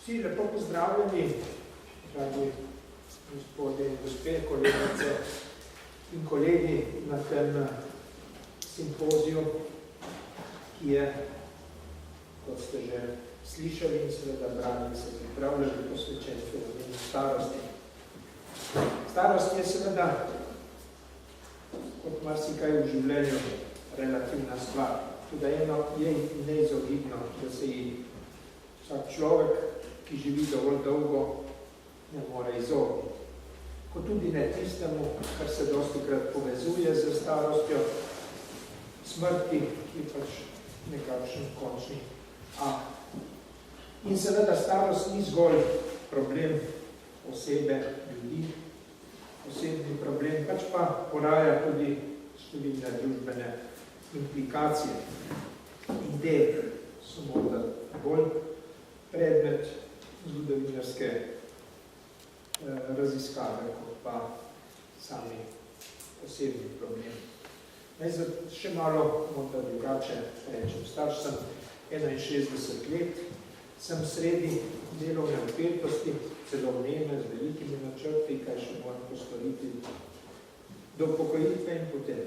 Vsi lepo pozdravljeni, dragi gospodje in gospe, kolegice in kolegi na tem simpoziju, ki je, kot ste že slišali in seveda brali, se pripravljali posvečen fenomenu starosti. Starost je seveda, kot marsikaj v življenju, relativna stvar. Tudi eno je neizogibno, da se ji vsak človek, ki živi dovolj dolgo, ne more izogniti. Kot tudi ne tistemu, kar se dostikrat povezuje z starostjo, smrti, ki je pač nekakšen končni akt. In seveda starost ni zgolj problem osebe, ljudi, osebni problem, pač pa poraja tudi številne družbene implikacije. In te so morda bolj predmet zgodovinarske raziskave, kot pa sami osebni problemi. Naj še malo morda drugače rečem. Star sem 61 let, sem sredi delovne vpetosti, celo vneme, z velikimi načrti, kaj še moram postoriti do upokojitve in potem.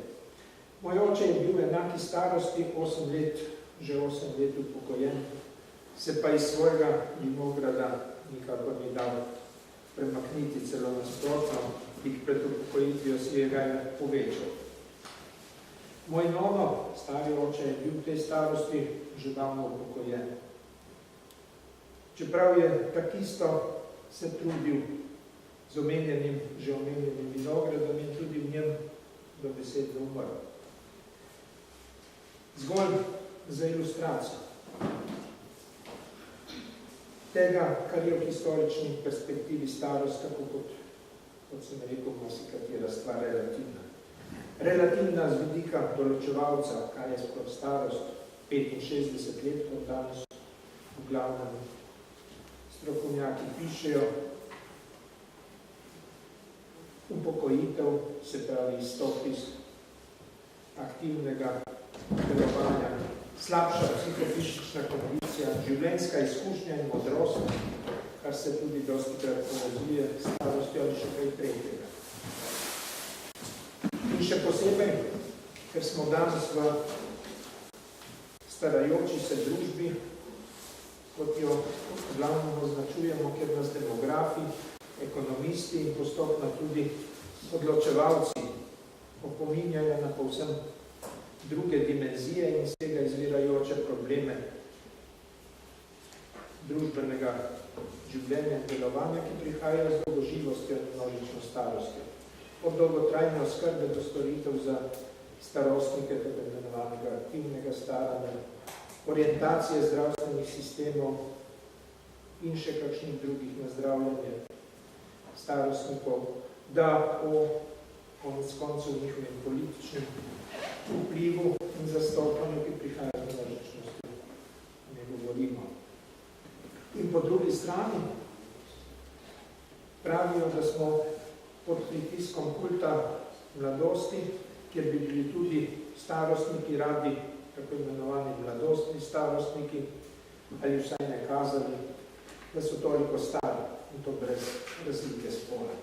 Moj oče je bil enaki starosti, 8 let, že 8 let upokojen, se pa iz svojega vinograda nikakor ni dal premakniti, celo nasprotno, tik pred upokojitvijo si je ga povečal. Moj nono, stari oče, je bil v tej starosti že davno upokojen. Čeprav je takisto se trudil z že omenjenim vinogradom in tudi v njem dobesedno umrl. Zgolj za ilustracijo tega, kar je v historični perspektivi starost, tako kot sem rekel, marsikatera stvar relativna. Relativna z vidika določevalca, kaj je sploh starost, 65 let, kot danes v glavnem strokovnjaki pišejo, upokojitev, se pravi izstop iz aktivnega delovanja, slabša psihofizična kondicija, življenjska izkušnja in modrost, kar se tudi dostikrat povezuje s starostjo ali še kaj tretjega. In še posebej, ker smo danes v starajoči se družbi, kot jo glavno označujemo, ker nas demografi, ekonomisti in postopno tudi odločevalci opominjajo na povsem druge dimenzije in z tega izvirajoče probleme družbenega življenja in delovanja, ki prihajajo z dolgoživostjo in množično starostjo. Od dolgotrajne oskrbe do storitev za starostnike, tako imenovanega aktivnega staranja, orientacije zdravstvenih sistemov in še kakšnih drugih na zdravljenje starostnikov, da o konec koncev njihovim političnim vplivu in zastopanju, ki prihajajo z množičnostjo, ne govorimo. In po drugi strani pravijo, da smo pod pritiskom kulta mladosti, kjer bi bili tudi starostniki radi, tako imenovani mladostni starostniki, ali vsaj ne kazali, da so toliko stari in to brez razlike spola.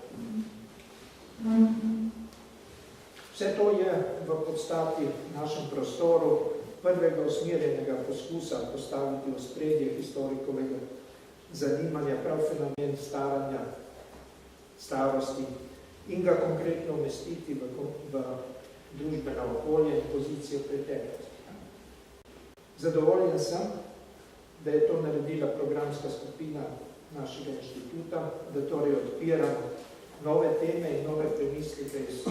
Vse to je v podstati našem prostoru prvega usmerjenega poskusa postaviti v spredje historikovega zanimanja prav fenomen staranja, starosti in ga konkretno umestiti v družbeno okolje in pozicijo preteklosti. Zadovoljen sem, da je to naredila programska skupina našega inštituta, da torej odpira nove teme in nove premislike iz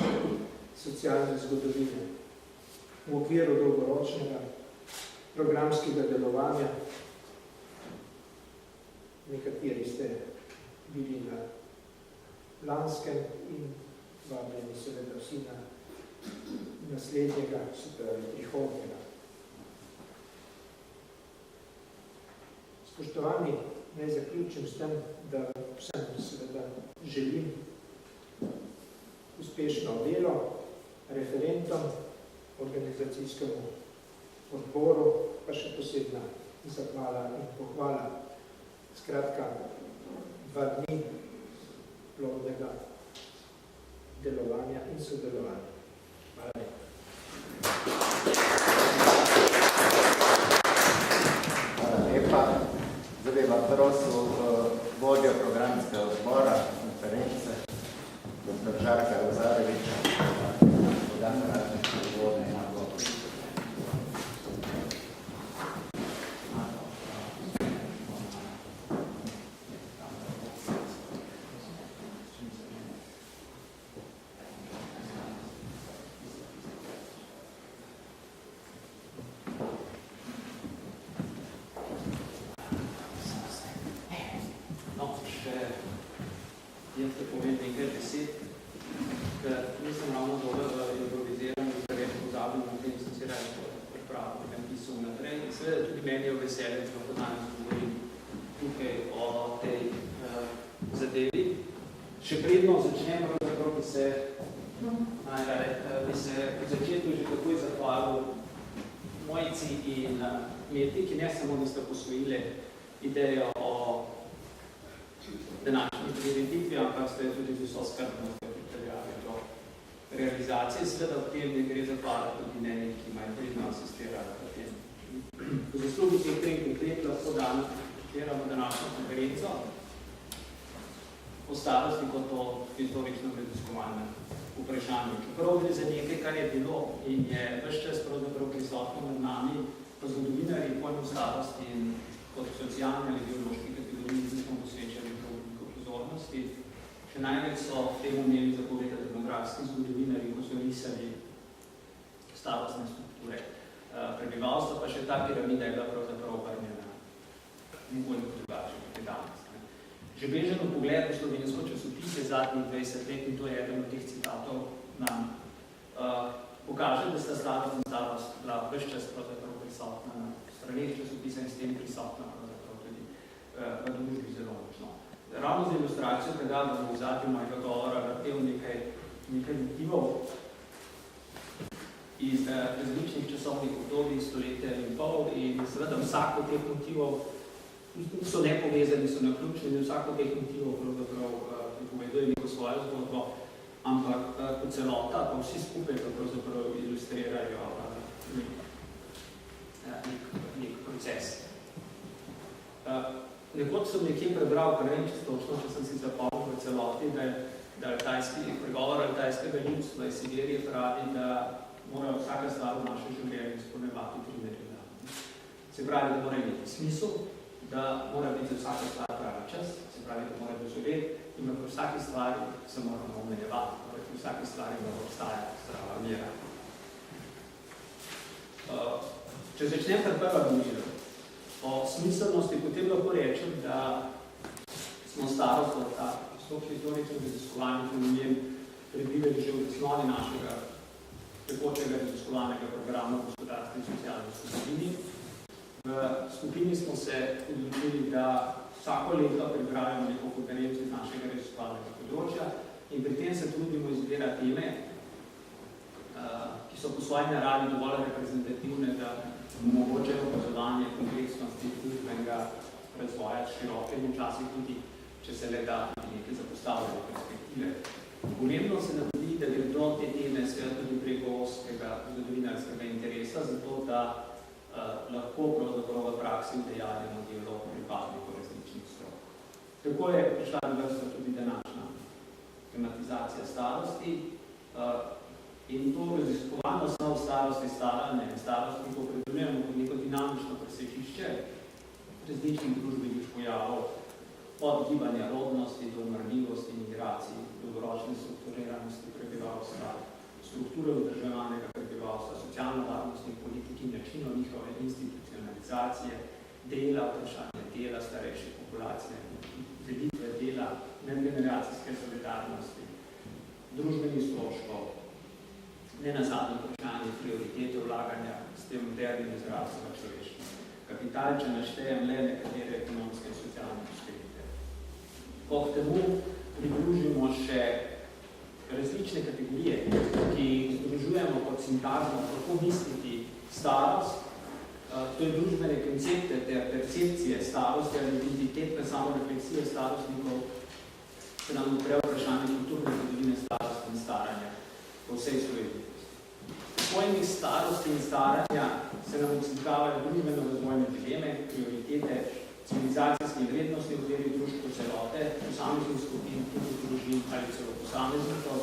socialne zgodovine v okviru dolgoročnega programskega delovanja. Nekateri ste bili na lanskem in vabljeni seveda vsi na naslednjega, se pravi prihodnjega. Spoštovani, naj zaključim s tem, da vsem seveda želim uspešno delo, referentom, organizacijskemu odboru, pa še posebna zahvala in pohvala Skratka, 2 dni plodnega delovanja in sodelovanja. Hvala lepa. Hvala lepa. Zdaj bi vam prosil vodjo programskega odbora konference, dr. Žarka Rozareviča, da nam različno uvodne nagovor. Še predno začnem, bi se v začetku že takoj zahvalil mojici in Meti, ki ne samo, da sta posvojili idejo o današnji prireditvi, ampak ste tudi vso skrbnost pripeljali do realizacije. Seveda v tem ne gre zahvala tudi meni, ki imajo pridno asistirali v tem. V zaslugi teh 3 let lahko danes pripeljamo današnjo konferenco o starosti kot o historičnem raziskovalnem vprašanju. Čeprav gre za nekaj, kar je bilo in je ves čas pravzaprav prisotno med nami, pa zgodovinarji pojmu starosti in kot socialne ali biološki kategoriji nismo posvečali veliko pozornosti. Še največ so temu imeli zapovedati demografski zgodovinarji, ko so risali starostne strukture prebivalstva, pa še ta piramida je bila pravzaprav obrnjena nekoliko drugače kot je danes. Že bežen pogled v slovensko časopise zadnjih 20 let, in to je eden od teh citatov, nam pokaže, da sta starost in starost bila ves čas pravzaprav prisotna na straneh časopisa in s tem prisotna pravzaprav tudi v družbi zelo močno. Ravno za ilustracijo tega, da v zadnjem mojega govora vrtel nekaj motivov iz različnih časovnih obdobij, stoletja in pol, in seveda vsak od teh motivov so nepovezani, so naključni, vsak od teh motivov pravzaprav pripoveduje neko svojo zgodbo, ampak kot celota, pa vsi skupaj pravzaprav ilustrirajo nek proces. Nekoč sem nekje prebral, kar vem, če sem si zapomnil v celoti, da pregovor altajskega ljudstva iz Sibirije pravi, da mora vsaka stvar v naše življenje izpolnjevati 3 merila. Se pravi, da mora imeti smisel, da mora biti za vsake stvar pravi čas, se pravi, da mora dozoreti in da pri vsaki stvari se moramo omejevati, torej pri vsaki stvari mora obstajati zdrava mera. Če začnem kar prva domneva o smiselnosti, potem lahko rečem, da smo starost od ta stopni historičnih raziskovanih fenomen predvideli že v osnovi našega tekočega raziskovalnega programa gospodarstva in socialne zgodovini. V skupini smo se odločili, da vsako leto pripravimo neko konferenco iz našega raziskovalnega področja in pri tem se trudimo izbirati teme, ki so po svoji naravi dovolj reprezentativne, da omogočajo opazovanje kompleksnosti družbenega razvoja široke in včasih tudi, če se le da, neke zapostavljene perspektive. Pomembno se nam zdi, da gredo te teme seveda tudi preko ozkega zgodovinarskega interesa, zato da lahko pravzaprav v praksi udejanjamo dialog pripadnikov različnih strok. Tako je prišla na vrsto tudi današnja tematizacija starosti in to raziskovalno snov starosti, staranja in starosti, ko opredeljujemo kot neko dinamično presečišče različnih družbenih pojavov, od gibanja rodnosti do umrljivosti, migracij, dolgoročne strukturiranosti prebivalstva, strukture vzdrževanega prebivalstva, socialno-varnostnih politik in načinov njihove institucionalizacije, dela, vprašanje dela, starejše populacije, delitve dela, medgeneracijske solidarnosti, družbenih stroškov, nenazadnje vprašanje prioritete vlaganja s tem modernim izrazom v človeštvo. Kapital, če naštejem le nekatere ekonomske in socialne posledice. Ko k temu pridružimo še različne kategorije, ki združujemo kot sintagmo, kako misliti starost, to je družbene koncepte ter percepcije starosti ali identitetne samorefleksije starostnikov, se nam odpre vprašanje kulturne zgodovine starosti in staranja po vsej Sloveniji. V pojmih starosti in staranja se nam odslikavajo družbeno-razvojne dileme, prioritete, civilizacijske in vrednostne okviri družbe celote, posameznih skupin, tudi družin ali celo posameznikov,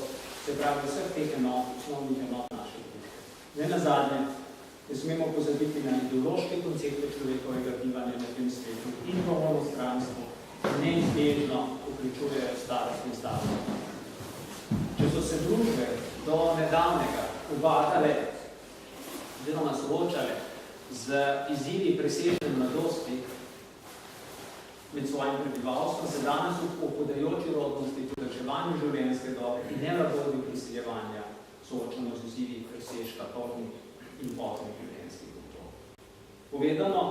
se pravi vseh teh osnovnih enot naše družbe. Ne nazadnje, ne smemo pozabiti na ideološke koncepte človekovega bivanja na tem svetu in dovoljno stranstvo, neizbežno vključujejo starost in starost. Če so se družbe do nedavnega ubadale oziroma soočale z izzivi presežne mladosti med svojim prebivalstvom, se danes v podajoči rodnosti, podaljševanju življenjske dobe in nelagodju prisiljevanja soočamo z izzivi presežka polnih in poznih življenjskih obdobij. Povedano,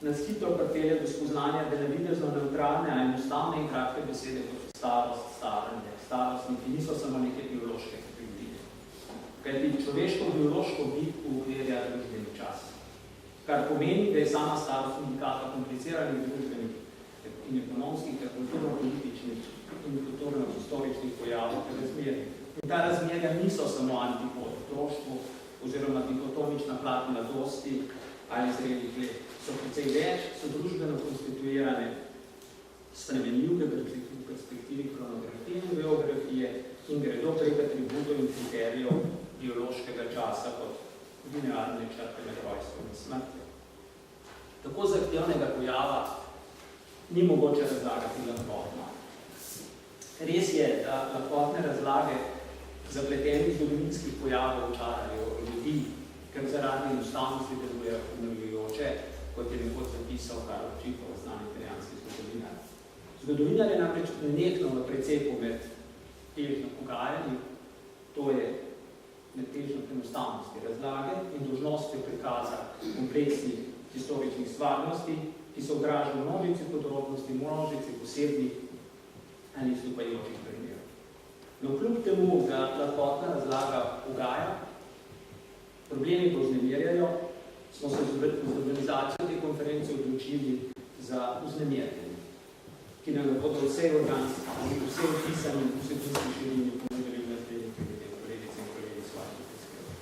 nas hitro pripelje do spoznanja, da navidezno neutralne, a enostavne in kratke besede kot starost, staranje, starostniki niso samo neke biološke kategorije. Kajti človeško biološko bit uokvirja družbeni čas, kar pomeni, da je sama starost indikator kompliciranih družbenih in ekonomskih, ter kulturno-političnih in kulturno-historičnih pojavov ter razmerij. In ta razmerja niso samo antipod otroštvu oziroma dikotomična plat mladosti ali zrelih let. So precej več, so družbeno konstituirane spremenljivke v perspektivi kronografije in biografije in gredo prek atributov in kriterijev biološkega časa kot linearne črte med rojstvom in smrtjo. Tako zahtevnega pojava ni mogoče razlagati lahkotno. Res je, da lahkotne razlage zapletenih zgodovinskih pojavov očarajo ljudi, ker zaradi enostavnosti delujejo ponovljujoče, kot je nekoč zapisal Karl Čipov, znani italijanski zgodovinar. Zgodovinar je namreč nenehno v precepu med težno pogajanji, to je med težno enostavnosti razlage in dolžnostjo prikaza kompleksnih historičnih stvarnosti, ki se odražajo v množici podrobnosti, množici posebnih ali izstopajočih primerov. No, kljub temu, da lahkotna razlaga ugaja, problemi povznemirjajo, smo se z organizacijo te konference odločili za vznemirjanje, ki nam bodo vsej organizaciji, vsej pisani in vsebinski širini ponudili v naslednjih kolegice in kolegi svojih prispevkov.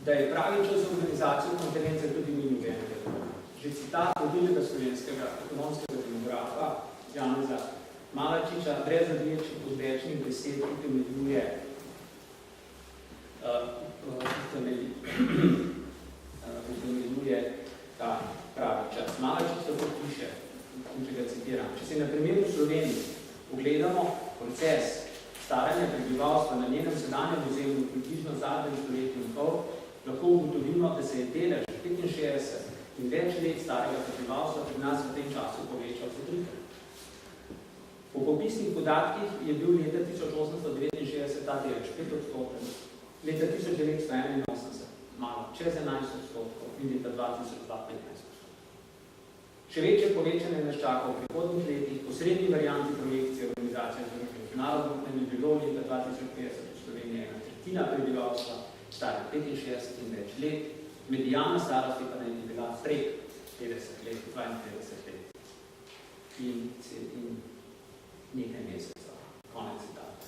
Da je pravi čas za organizacijo konference tudi ni nobenega druga. Že citat vodilnega slovenskega ekonomskega demografa Janeza Malačiča brez odvečnih besed utemeljuje ta pravi čas. Malačič tako piše, če ga citiram. Če se na primeru Sloveniji pogledamo proces staranja prebivalstva na njenem sedanjem ozemlju približno zadnjem stoletju in pol, lahko ugotovimo, da se je delež 65 in več let starega prebivalstva pri nas v tem času povečal za trikrat. Po popisnih podatkih je bil leta 1869 ta delež 5%, leta 1981 malo čez 11% in leta 2002 15%. Še večje povečanje nas čaka v prihodnjih letih, po srednji varianti projekcije Organizacije združenih narodov ne bi bilo leta 2050 v Sloveniji 1/3 prebivalstva stara 65 in več let, medijana starosti pa ne bi bila prek 50 let, 52 let in nekaj mesecev. Konec citata.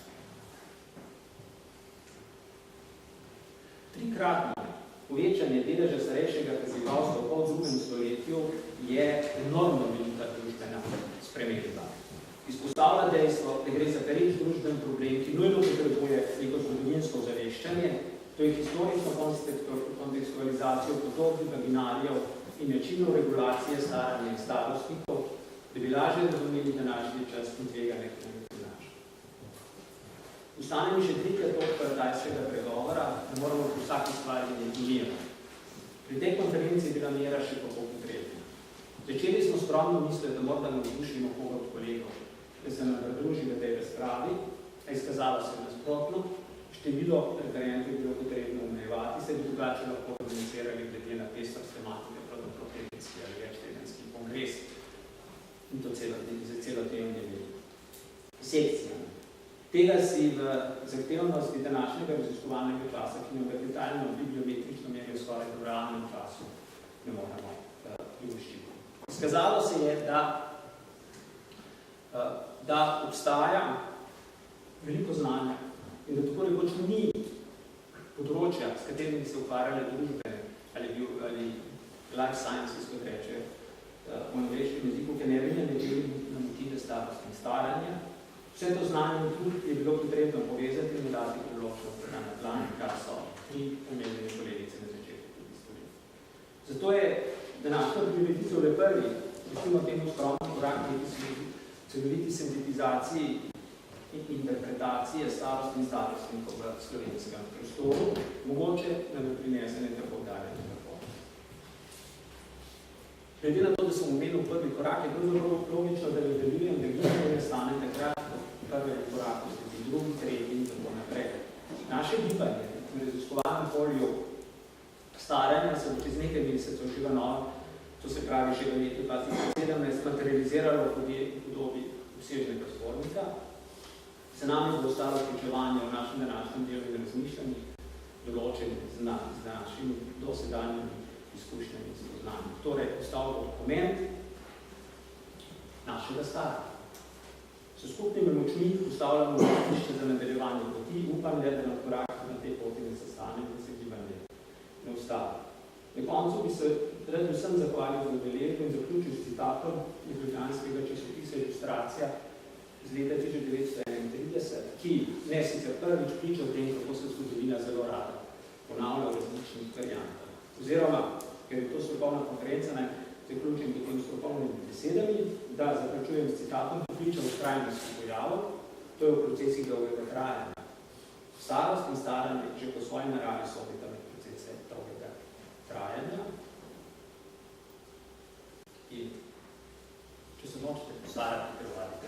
Trikratno povečanje deleža starejšega prebivalstva v poldrugem stoletju je enormno velika družbena sprememba. Izpostavlja dejstvo, da gre za pereč družben problem, ki nujno potrebuje neko zgodovinsko ozaveščanje, to je historično kontekstualizacijo podobnih binarijev in načinov regulacije staranja in starostnikov, da bi lažje razumeli današnji čas in tveganje, ki nam prinaša. Ostane mi še trikrat točka tajskega pregovora, da moramo pri vsaki stvari neginirati. Pri tej konferenciji je bila mera še kako potrebna. Začeli smo skromno misliti, da morda navdušimo koga od kolegov, da se nam pridruži v tej razpravi, a izkazalo se nasprotno, število referentov je bilo potrebno omejevati, se bi drugače lahko organizirali glede na pestrost tematike, pravzaprav tedenski ali večtedenski kongres in to za celodnevnimi sekcijami. Tega si v zahtevnosti današnjega raziskovalnega časa, ki nam ga detaljno bibliometrično merijo skoraj v realnem času, ne moremo privoščiti. Izkazalo se je, da obstaja veliko znanja in da tako rekoč ni področja, s katerimi bi se ukvarjale družbe ali life sciences, kot reče v angleškem jeziku, ki ne bi na motive starosti in staranja. Vse to znanje je bilo potrebno povezati in dati priložnost na plan, kar so tri omenjene kolegice na začetku tudi storili. Zato je današnja prireditev le prvi, recimo temu skromni korak neki celoviti sintetizaciji in interpretacije starosti in starostnikov v slovenskem prostoru, mogoče nam je prinesene tako dalje. Glede na to, da sem omenil prvi korak, je bilo logično, da nadaljujem, da gibanje stane takrat v prvem koraku, sledi drugi, tretji in tako naprej. Naše gibanje v raziskovalnem polju staranja se bo čez nekaj mesecev še v novem, to se pravi že v letu 2017, materializiralo v podobi obsežnega zbornika. Se nam bo ostalo vključevanje v našem današnjem delu in razmišljanju določeni z našimi dosedanjimi izkušnjami in spoznanji. Torej, ostal bo dokument našega staranja. S skupnimi močmi postavljamo izhodišče za nadaljevanje poti, upam, da na korak na tej poti ne sestane in se gibanje ne ustavi. Na koncu bi se predvsem zahvalil za udeležbo in zaključil s citatom iz ljubljanskega časopisa Ilustracija iz leta 1931, ki ne sicer prvič priča o tem, kako se zgodovina zelo rada ponavlja v različnih variantah. Oziroma, ker je to strokovna konferenca, naj zaključim potem strokovnimi besedami, da zaključujem s citatom, ki priča o trajnosti pojavov, to je v procesih dolgega trajanja. Starost in staranje že po svoji naravi sodita med procese dolgega trajanja. In če se močete postarati, ker vadite.